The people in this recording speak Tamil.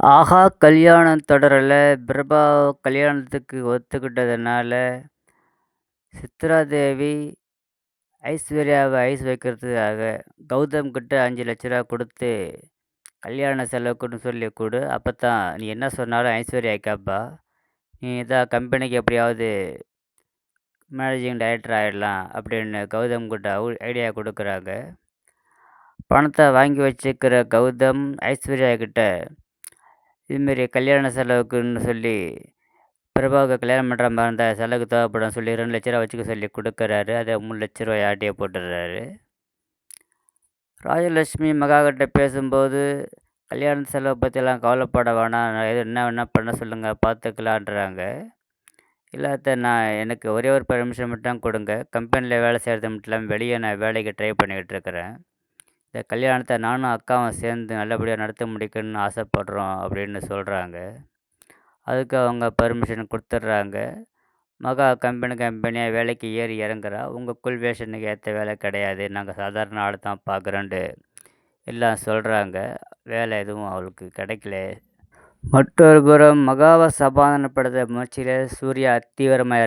ஆஹா கல்யாணம் தொடரில் பிரபா கல்யாணத்துக்கு ஒத்துக்கிட்டதுனால சித்ரா தேவி ஐஸ்வர்யாவை ஐஸ் வைக்கிறதுக்காக கௌதம் கிட்ட 5 லட்ச ரூபா கொடுத்து கல்யாண செலவுக்குன்னு சொல்லி கொடு, அப்போ தான் நீ என்ன சொன்னாலும் ஐஸ்வர்யா கேட்பா, நீ இதான் கம்பெனிக்கு எப்படியாவது மேனேஜிங் டைரக்டர் ஆகிடலாம் அப்படின்னு கௌதம் கிட்ட ஐடியா கொடுக்குறாங்க. பணத்தை வாங்கி வச்சுக்கிற கௌதம் ஐஸ்வர்யா கிட்ட இதுமாரி கல்யாண செலவுக்குன்னு சொல்லி பிரபாவுக்கு கல்யாணம் பண்ணுற மாதிரி இருந்தால் செலவுக்கு தேவைப்படும் சொல்லி 2 லட்ச ரூபா வச்சுக்க சொல்லி கொடுக்குறாரு. அதை 3 லட்ச ரூபாய் ஆட்டியே போட்டுடுறாரு. ராஜலட்சுமி மகா கிட்ட பேசும்போது கல்யாண செலவை பற்றிலாம் கவலைப்பட வேணாம், நான் என்ன வேணால் பண்ண சொல்லுங்கள் பார்த்துக்கலான்றாங்க. இல்லாத எனக்கு ஒரே ஒரு பர்மிஷன் மட்டும் கொடுங்க, கம்பெனியில் வேலை செய்கிறது மட்டும் இல்லாமல் வெளியே நான் வேலைக்கு ட்ரை பண்ணிக்கிட்டு இருக்கிறேன். இந்த கல்யாணத்தை நானும் அக்காவும் சேர்ந்து நல்லபடியாக நடத்த முடிக்கணும்னு ஆசைப்படுறோம் அப்படின்னு சொல்கிறாங்க. அதுக்கு அவங்க பர்மிஷன் கொடுத்துட்றாங்க. மகா கம்பெனியாக வேலைக்கு ஏறி இறங்குறா. உங்கள் குல்வேஷனுக்கு ஏற்ற வேலை கிடையாது, நாங்கள் சாதாரண ஆள் தான் பார்க்குறோன்ட்டு எல்லாம் சொல்கிறாங்க. வேலை எதுவும் அவளுக்கு கிடைக்கல. மற்றொரு புறம் மகாவை சமாதானப்படுத்த முயற்சியில் சூர்யா தீவிரமாக